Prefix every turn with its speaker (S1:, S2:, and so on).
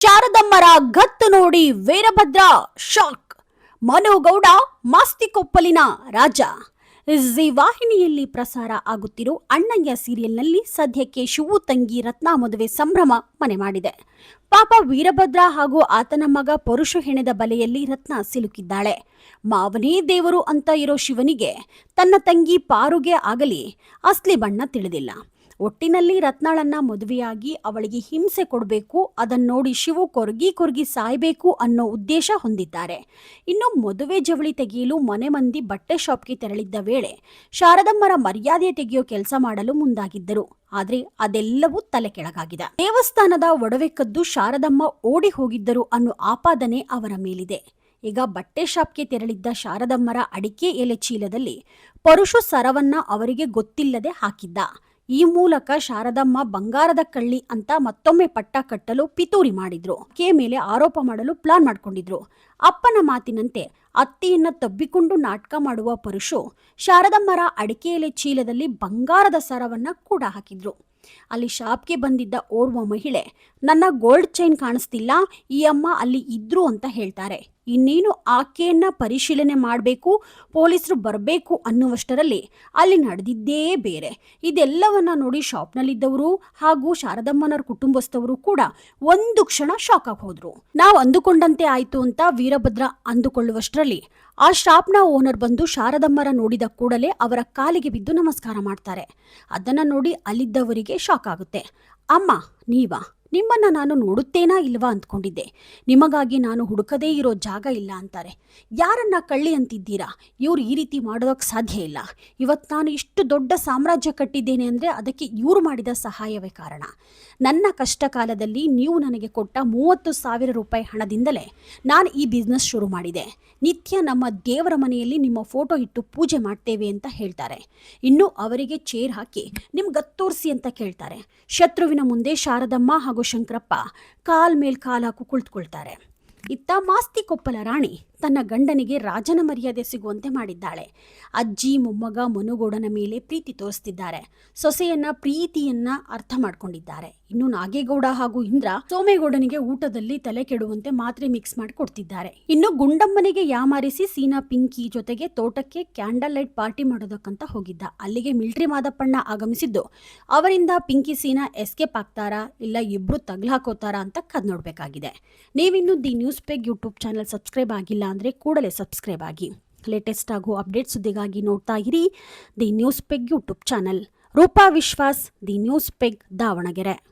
S1: ಶಾರದಮ್ಮರ ಗತ್ತು ನೋಡಿ ವೀರಭದ್ರ ಶಾಕ್. ಮನುಗೌಡ ಮಾಸ್ತಿಕೊಪ್ಪಲಿನ ರಾಜ. ಜಿ ವಾಹಿನಿಯಲ್ಲಿ ಪ್ರಸಾರ ಆಗುತ್ತಿರೋ ಅಣ್ಣಯ್ಯ ಸೀರಿಯಲ್ನಲ್ಲಿ ಸದ್ಯಕ್ಕೆ ಶಿವು ತಂಗಿ ರತ್ನ ಮದುವೆ ಸಂಭ್ರಮ ಮನೆ ಮಾಡಿದೆ. ಪಾಪ ವೀರಭದ್ರ ಹಾಗೂ ಆತನ ಮಗ ಪರುಶು ಹೆಣೆದ ಬಲೆಯಲ್ಲಿ ರತ್ನ ಸಿಲುಕಿದ್ದಾಳೆ. ಮಾವನೇ ದೇವರು ಅಂತ ಇರೋ ಶಿವನಿಗೆ ತನ್ನ ತಂಗಿ ಪಾರುಗೆ ಆಗಲಿ ಅಸ್ಲಿ ಬಣ್ಣ ತಿಳಿದಿಲ್ಲ. ಒಟ್ಟಿನಲ್ಲಿ ರತ್ನಾಳನ್ನ ಮದುವೆಯಾಗಿ ಅವಳಿಗೆ ಹಿಂಸೆ ಕೊಡಬೇಕು, ಅದನ್ನೋಡಿ ಶಿವು ಕೊರಗಿ ಸಾಯ್ಬೇಕು ಅನ್ನೋ ಉದ್ದೇಶ ಹೊಂದಿದ್ದಾರೆ. ಇನ್ನು ಮದುವೆ ಜವಳಿ ತೆಗೆಯಲು ಮನೆ ಮಂದಿ ಬಟ್ಟೆ ಶಾಪ್ಗೆ ತೆರಳಿದ್ದ ವೇಳೆ ಶಾರದಮ್ಮರ ಮರ್ಯಾದೆ ತೆಗೆಯೋ ಕೆಲಸ ಮಾಡಲು ಮುಂದಾಗಿದ್ದರು. ಆದ್ರೆ ಅದೆಲ್ಲವೂ ತಲೆ ಕೆಳಗಾಗಿದೆ. ದೇವಸ್ಥಾನದ ಒಡವೆ ಕದ್ದು ಶಾರದಮ್ಮ ಓಡಿ ಹೋಗಿದ್ದರು ಅನ್ನೋ ಆಪಾದನೆ ಅವರ ಮೇಲಿದೆ. ಈಗ ಬಟ್ಟೆ ಶಾಪ್ಗೆ ತೆರಳಿದ್ದ ಶಾರದಮ್ಮರ ಅಡಿಕೆ ಎಲೆ ಚೀಲದಲ್ಲಿ ಪರುಶು ಸರವನ್ನ ಅವರಿಗೆ ಗೊತ್ತಿಲ್ಲದೆ ಹಾಕಿದ್ದ. ಈ ಮೂಲಕ ಶಾರದಮ್ಮ ಬಂಗಾರದ ಕಳ್ಳಿ ಅಂತ ಮತ್ತೊಮ್ಮೆ ಪಟ್ಟ ಕಟ್ಟಲು ಪಿತೂರಿ ಮಾಡಿದ್ರು. ಮೇಲೆ ಆರೋಪ ಮಾಡಲು ಪ್ಲಾನ್ ಮಾಡ್ಕೊಂಡಿದ್ರು. ಅಪ್ಪನ ಮಾತಿನಂತೆ ಅತ್ತೆಯನ್ನ ತಬ್ಬಿಕೊಂಡು ನಾಟಕ ಮಾಡುವ ಪರುಶು ಶಾರದಮ್ಮರ ಅಡಿಕೆ ಎಲೆ ಚೀಲದಲ್ಲಿ ಬಂಗಾರದ ಸರವನ್ನ ಕೂಡ ಹಾಕಿದ್ರು. ಅಲ್ಲಿ ಶಾಪ್ಗೆ ಬಂದಿದ್ದ ಓರ್ವ ಮಹಿಳೆ, ನನ್ನ ಗೋಲ್ಡ್ ಚೈನ್ ಕಾಣಿಸ್ತಿಲ್ಲ, ಈ ಅಮ್ಮ ಅಲ್ಲಿ ಇದ್ರು ಅಂತ ಹೇಳ್ತಾರೆ. ಇನ್ನೇನು ಆಕೆಯನ್ನ ಪರಿಶೀಲನೆ ಮಾಡಬೇಕು, ಪೊಲೀಸರು ಬರಬೇಕು ಅನ್ನುವಷ್ಟರಲ್ಲಿ ಅಲ್ಲಿ ನಡೆದಿದ್ದೇ ಬೇರೆ. ಇದೆಲ್ಲವನ್ನ ನೋಡಿ ಶಾಪ್ನಲ್ಲಿದ್ದವರು ಹಾಗೂ ಶಾರದಮ್ಮನರ ಕುಟುಂಬಸ್ಥವರು ಕೂಡ ಒಂದು ಕ್ಷಣ ಶಾಕ್ ಆಗಿ ಹೋದ್ರು. ನಾವು ಅಂದುಕೊಂಡಂತೆ ಆಯ್ತು ಅಂತ ವೀರಭದ್ರ ಅಂದುಕೊಳ್ಳುವಷ್ಟರಲ್ಲಿ ಆ ಶಾಪ್ನ ಓನರ್ ಬಂದು ಶಾರದಮ್ಮರ ನೋಡಿದ ಕೂಡಲೇ ಅವರ ಕಾಲಿಗೆ ಬಿದ್ದು ನಮಸ್ಕಾರ ಮಾಡ್ತಾರೆ. ಅದನ್ನ ನೋಡಿ ಅಲ್ಲಿದ್ದವರಿಗೆ ಶಾಕ್ ಆಗುತ್ತೆ. ಅಮ್ಮ, ನೀವಾ? ನಿಮ್ಮನ್ನ ನಾನು ನೋಡುತ್ತೇನಾ ಇಲ್ವಾ ಅಂದ್ಕೊಂಡಿದ್ದೆ. ನಿಮಗಾಗಿ ನಾನು ಹುಡುಕದೇ ಇರೋ ಜಾಗ ಇಲ್ಲ ಅಂತಾರೆ. ಯಾರನ್ನ ಕಳ್ಳಿ ಅಂತಿದ್ದೀರಾ? ಇವ್ರು ಈ ರೀತಿ ಮಾಡೋದಕ್ಕೆ ಸಾಧ್ಯ ಇಲ್ಲ. ಇವತ್ತು ನಾನು ಇಷ್ಟು ದೊಡ್ಡ ಸಾಮ್ರಾಜ್ಯ ಕಟ್ಟಿದ್ದೇನೆ ಅಂದರೆ ಅದಕ್ಕೆ ಇವರು ಮಾಡಿದ ಸಹಾಯವೇ ಕಾರಣ. ನನ್ನ ಕಷ್ಟ ಕಾಲದಲ್ಲಿ ನೀವು ನನಗೆ ಕೊಟ್ಟ 30,000 ರೂಪಾಯಿ ಹಣದಿಂದಲೇ ನಾನು ಈ ಬಿಸ್ನೆಸ್ ಶುರು ಮಾಡಿದೆ. ನಿತ್ಯ ನಮ್ಮ ದೇವರ ಮನೆಯಲ್ಲಿ ನಿಮ್ಮ ಫೋಟೋ ಇಟ್ಟು ಪೂಜೆ ಮಾಡ್ತೇವೆ ಅಂತ ಹೇಳ್ತಾರೆ. ಇನ್ನು ಅವರಿಗೆ ಚೇರ್ ಹಾಕಿ ನಿಮ್ಗತ್ತೋರ್ಸಿ ಅಂತ ಕೇಳ್ತಾರೆ. ಶತ್ರುವಿನ ಮುಂದೆ ಶಾರದಮ್ಮ ಹಾಗೂ ಶಂಕರಪ್ಪ ಕಾಲ್ ಮೇಲ್ ಕಾಲ್ ಹಾಕು ಕುಳಿತುಕೊಳ್ತಾರೆ. ಇತ್ತ ಮಾಸ್ತಿಕೊಪ್ಪಲ ರಾಣಿ ತನ್ನ ಗಂಡನಿಗೆ ರಾಜನ ಮರ್ಯಾದೆ ಸಿಗುವಂತೆ ಮಾಡಿದ್ದಾಳೆ. ಅಜ್ಜಿ ಮೊಮ್ಮಗ ಮನುಗೌಡನ ಮೇಲೆ ಪ್ರೀತಿ ತೋರಿಸ್ತಿದ್ದಾರೆ. ಸೊಸೆಯನ್ನ ಪ್ರೀತಿಯನ್ನ ಅರ್ಥ ಮಾಡ್ಕೊಂಡಿದ್ದಾರೆ. ಇನ್ನು ನಾಗೇಗೌಡ ಹಾಗೂ ಇಂದ್ರ ಸೋಮೇಗೌಡನಿಗೆ ಊಟದಲ್ಲಿ ತಲೆ ಕೆಡುವಂತೆ ಮಾತ್ರೆ ಮಿಕ್ಸ್ ಮಾಡಿ ಕೊಡ್ತಿದ್ದಾರೆ. ಇನ್ನು ಗುಂಡಮ್ಮನಿಗೆ ಯಾಮಾರಿಸಿ ಸೀನಾ ಪಿಂಕಿ ಜೊತೆಗೆ ತೋಟಕ್ಕೆ ಕ್ಯಾಂಡಲ್ ಲೈಟ್ ಪಾರ್ಟಿ ಮಾಡೋದಕ್ಕಂತ ಹೋಗಿದ್ದ. ಅಲ್ಲಿಗೆ ಮಿಲಿಟರಿ ಮಾದಪ್ಪಣ್ಣ ಆಗಮಿಸಿದ್ದು ಅವರಿಂದ ಪಿಂಕಿ ಸೀನಾ ಎಸ್ಕೇಪ್ ಆಗ್ತಾರಾ ಇಲ್ಲ ಇಬ್ರು ತಗ್ಲಾಕೋತಾರಾ ಅಂತ ಕದ್ ನೋಡ್ಬೇಕಾಗಿದೆ. ನೀವಿನ್ನು the news peg YouTube channel subscribe ಆಗಿಲ್ಲ ಅಂದರೆ ಕೂಡಲೇ ಸಬ್ಸ್ಕ್ರೈಬ್ ಆಗಿ. ಲೇಟೆಸ್ಟ್ ಹಾಗೂ ಅಪ್ಡೇಟ್ ಸುದ್ದಿಗಾಗಿ ನೋಡ್ತಾ ಇರಿ the news peg YouTube channel. Roopa Vishwas, the news peg, Davanagere.